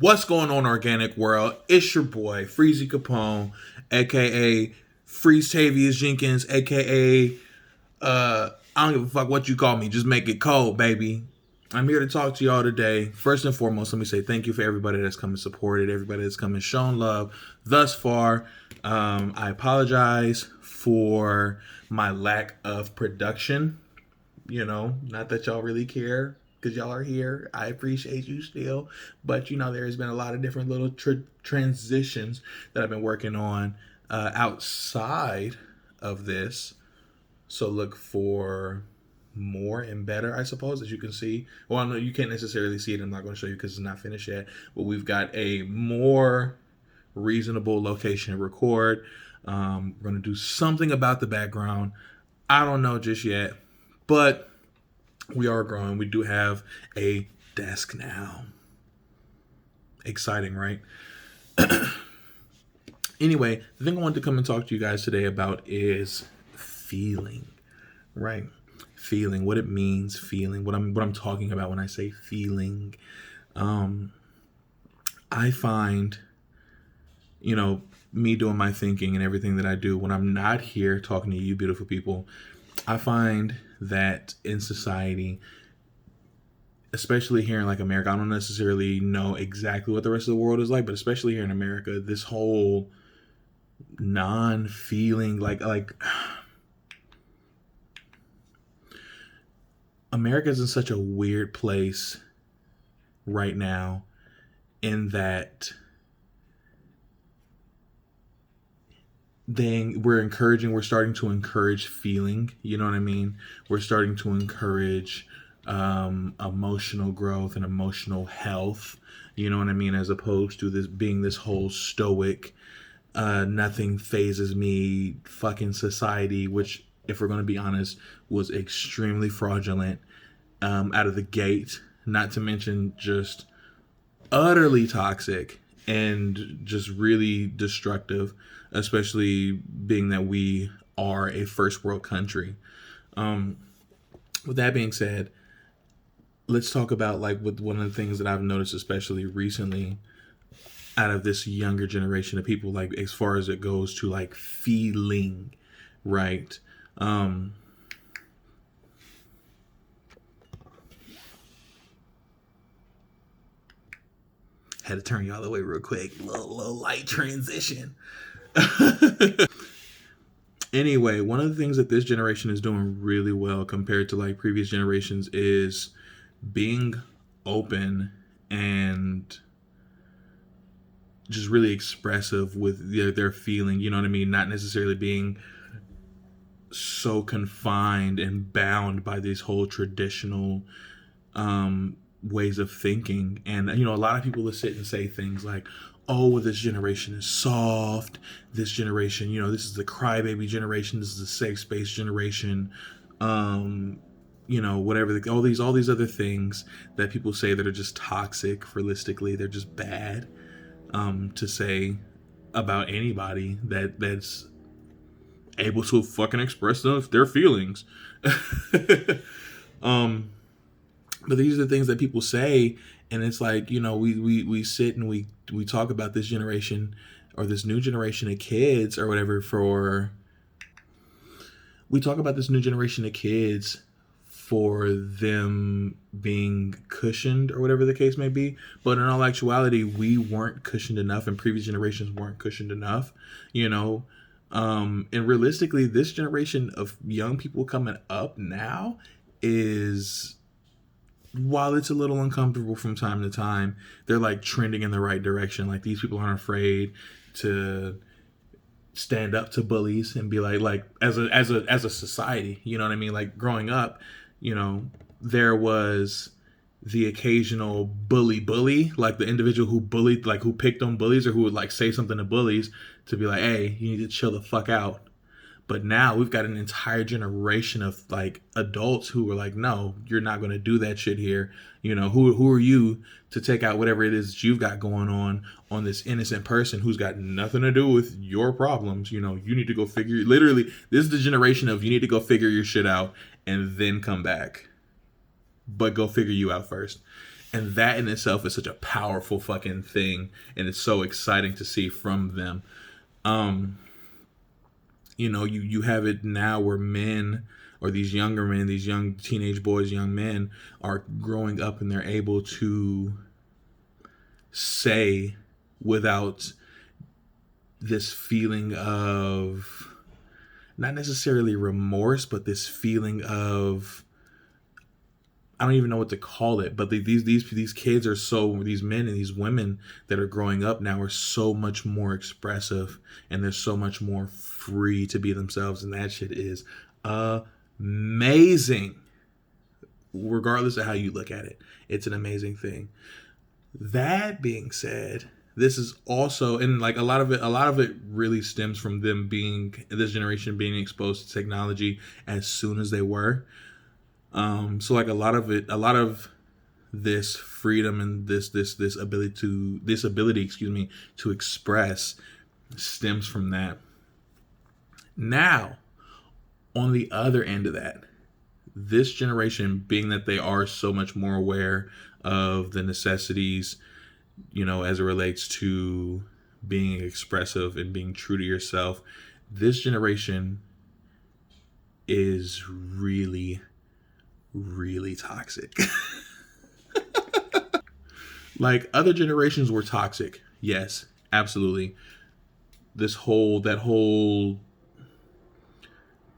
What's going on, Organic World? It's your boy, Freezy Capone, aka Freeze Tavius Jenkins, aka I don't give a fuck what you call me, just make it cold, baby. I'm here to talk to y'all today. First and foremost, let me say thank you for everybody that's come and supported, everybody that's come and shown love thus far. I apologize for my lack of production. Not that y'all really care because y'all are here. I appreciate you still. But, there has been a lot of different little transitions that I've been working on outside of this. So look for more and better, I suppose, as you can see. Well, no, you can't necessarily see it. I'm not going to show you because it's not finished yet. But we've got a more reasonable location to record. We're going to do something about the background. I don't know just yet. But we are growing. We do have a desk now. Exciting, right? Anyway, the thing I wanted to come and talk to you guys today about is feeling, right? Feeling, what it means, feeling, what I'm talking about when I say feeling. I find, me doing my thinking and everything that I do when I'm not here talking to you beautiful people, I find that in society, especially here in like America, I don't necessarily know exactly what the rest of the world is like, but especially here in America, this whole non-feeling, like America's in such a weird place right now in that we're starting to encourage feeling, you know what I mean? We're starting to encourage emotional growth and emotional health, you know what I mean? As opposed to this being this whole stoic, nothing phases me fucking society, which, if we're going to be honest, was extremely fraudulent out of the gate, not to mention just utterly toxic and just really destructive, especially being that we are a first world country. With that being said, let's talk about with one of the things that I've noticed, especially recently, out of this younger generation of people, as far as it goes to feeling, right? Had to turn y'all away real quick. Little light transition. Anyway, one of the things that this generation is doing really well compared to previous generations is being open and just really expressive with their feeling, you know what I mean? Not necessarily being so confined and bound by these whole traditional ways of thinking. And a lot of people will sit and say things like, oh, well, this generation is soft, this generation, this is the crybaby generation, this is the safe space generation, whatever, all these other things that people say that are just toxic. Realistically, they're just bad to say about anybody that's able to fucking express their feelings. But these are the things that people say, and it's we sit and we talk about this generation or this new generation of kids or whatever we talk about this new generation of kids for them being cushioned or whatever the case may be. But in all actuality, we weren't cushioned enough and previous generations weren't cushioned enough, and realistically, this generation of young people coming up now is, while it's a little uncomfortable from time to time, they're trending in the right direction. These people aren't afraid to stand up to bullies and be as a society, you know what I mean? Growing up, there was the occasional bully, the individual who bullied, who picked on bullies or who would say something to bullies to be hey, you need to chill the fuck out. But now we've got an entire generation of adults who are no, you're not going to do that shit here. Who are you to take out whatever it is that you've got going on this innocent person who's got nothing to do with your problems. You need to go literally, this is the generation of you need to go figure your shit out and then come back. But go figure you out first. And that in itself is such a powerful fucking thing, and it's so exciting to see from them. Um, you have it now where men, or these younger men, these young teenage boys, young men, are growing up and they're able to say without this feeling of, not necessarily remorse, but this feeling of, I don't even know what to call it, but these kids are so, these men and these women that are growing up now are so much more expressive, and they're so much more free to be themselves, and that shit is amazing. Regardless of how you look at it, it's an amazing thing. That being said, this is also, and like a lot of it really stems from them being, this generation being exposed to technology as soon as they were. So like a lot of this freedom and this ability, excuse me, to express stems from that. Now, on the other end of that, this generation, being that they are so much more aware of the necessities, as it relates to being expressive and being true to yourself, this generation is really, really toxic. Like, other generations were toxic. Yes, absolutely. That whole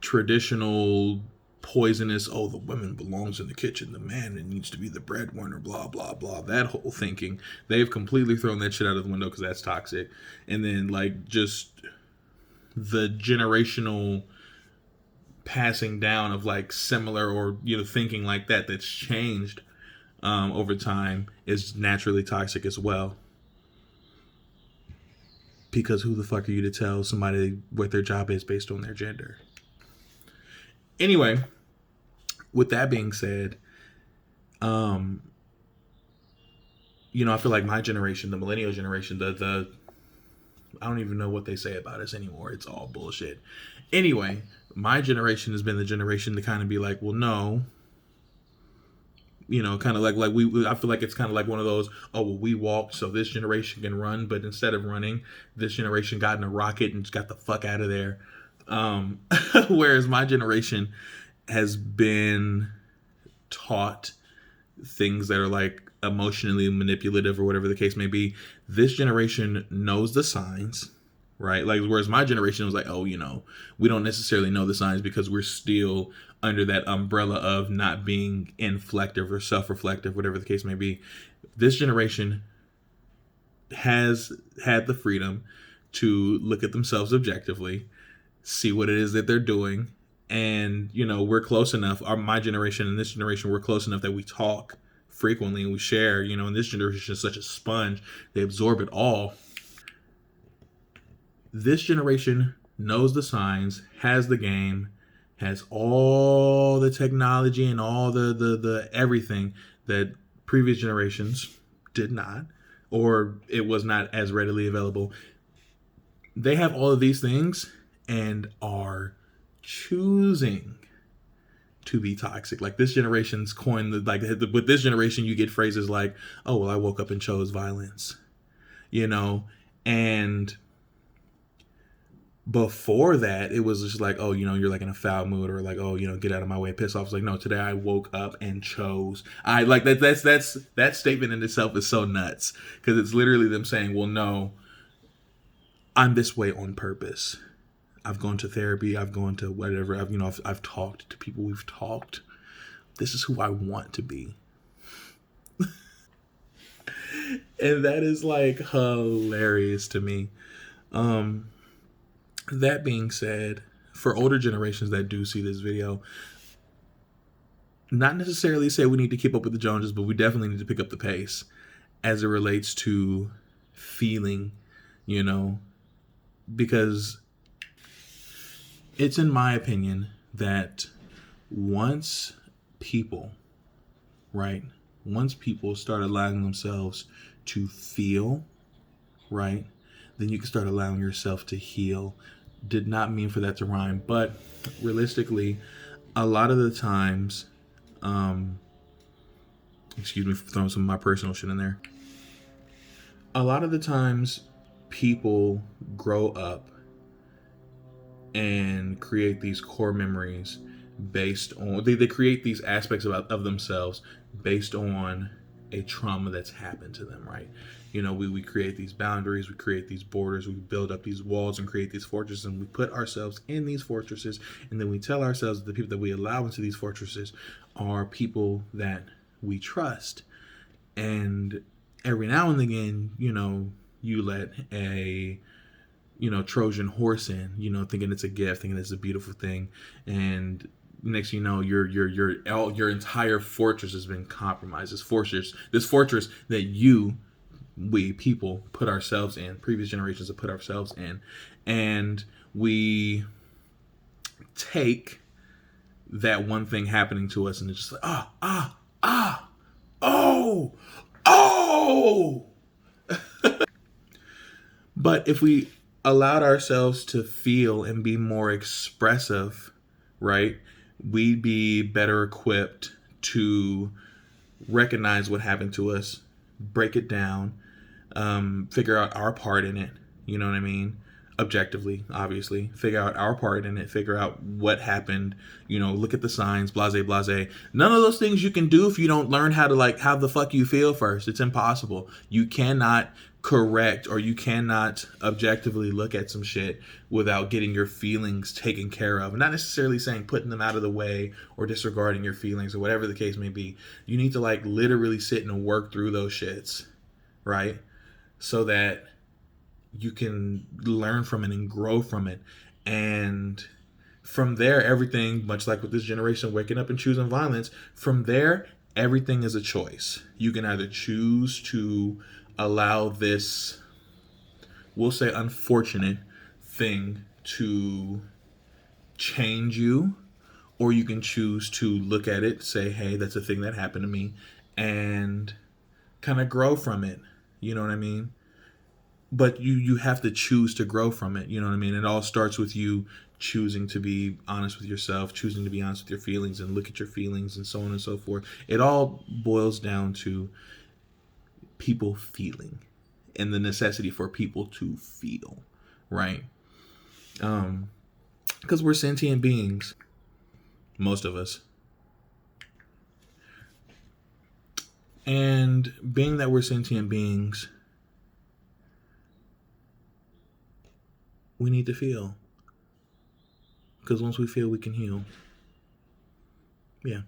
traditional poisonous, oh, the woman belongs in the kitchen, the man needs to be the breadwinner, blah blah blah, that whole thinking, they've completely thrown that shit out of the window because that's toxic. And then like just the generational passing down of like similar, or thinking like that's changed over time, is naturally toxic as well. Because who the fuck are you to tell somebody what their job is based on their gender? Anyway, with that being said, I feel like my generation, the millennial generation, the I don't even know what they say about us anymore. It's all bullshit. Anyway, my generation has been the generation to kind of be like, well, no, kind of like we. I feel like it's kind of like one of those, oh, well, we walked so this generation can run, but instead of running, this generation got in a rocket and just got the fuck out of there. Whereas my generation has been taught things that are like emotionally manipulative or whatever the case may be. This generation knows the signs, right? Like, whereas my generation was like, oh, we don't necessarily know the signs because we're still under that umbrella of not being inflective or self-reflective, whatever the case may be. This generation has had the freedom to look at themselves objectively, see what it is that they're doing. And, we're close enough, my generation and this generation, we're close enough that we talk frequently and we share, and this generation is such a sponge. They absorb it all. This generation knows the signs, has the game, has all the technology and all the everything that previous generations did not, or it was not as readily available. They have all of these things and are choosing to be toxic. Like, this generation's coined, with this generation, you get phrases like, oh, well, I woke up and chose violence, and before that, it was just like, oh, you're like in a foul mood, or like, oh, get out of my way, piss off. It's like, no, today I woke up and chose. I like that. That statement in itself is so nuts, because it's literally them saying, well, no, I'm this way on purpose. I've gone to therapy. I've gone to whatever. I've talked to people. We've talked. This is who I want to be. And that is like hilarious to me. That being said, for older generations that do see this video, not necessarily say we need to keep up with the Joneses, but we definitely need to pick up the pace as it relates to feeling, because it's, in my opinion, that once people start allowing themselves to feel, right, then you can start allowing yourself to heal. Did not mean for that to rhyme, but realistically, a lot of the times, Excuse me for throwing some of my personal shit in there. A lot of the times, people grow up and create these core memories based on they create these aspects of themselves based on a trauma that's happened to them, right? We create these boundaries, we create these borders, we build up these walls and create these fortresses, and we put ourselves in these fortresses, and then we tell ourselves that the people that we allow into these fortresses are people that we trust. And every now and again, you let a Trojan horse in, thinking it's a gift, thinking it's a beautiful thing, and next you know, your entire fortress has been compromised. This fortress that we people put ourselves in, previous generations have put ourselves in, and we take that one thing happening to us, and it's just like oh, oh. But if we allowed ourselves to feel and be more expressive, right, we'd be better equipped to recognize what happened to us, break it down, figure out our part in it. You know what I mean? Objectively, obviously, figure out our part in it, figure out what happened, look at the signs, blase, blase. None of those things you can do if you don't learn how to, like, how the fuck you feel first. It's impossible. You cannot correct, or you cannot objectively look at some shit without getting your feelings taken care of. And not necessarily saying putting them out of the way or disregarding your feelings or whatever the case may be. You need to, like, literally sit and work through those shits, right? So that you can learn from it and grow from it. And from there, everything, much like with this generation waking up and choosing violence, from there, everything is a choice. You can either choose to allow this, we'll say, unfortunate thing to change you, or you can choose to look at it, say, hey, that's a thing that happened to me, and kind of grow from it. You know what I mean? But you have to choose to grow from it. You know what I mean? It all starts with you choosing to be honest with yourself, choosing to be honest with your feelings and look at your feelings and so on and so forth. It all boils down to people feeling and the necessity for people to feel, right? Because we're sentient beings, most of us. And being that we're sentient beings, we need to feel. Because once we feel, we can heal. Yeah.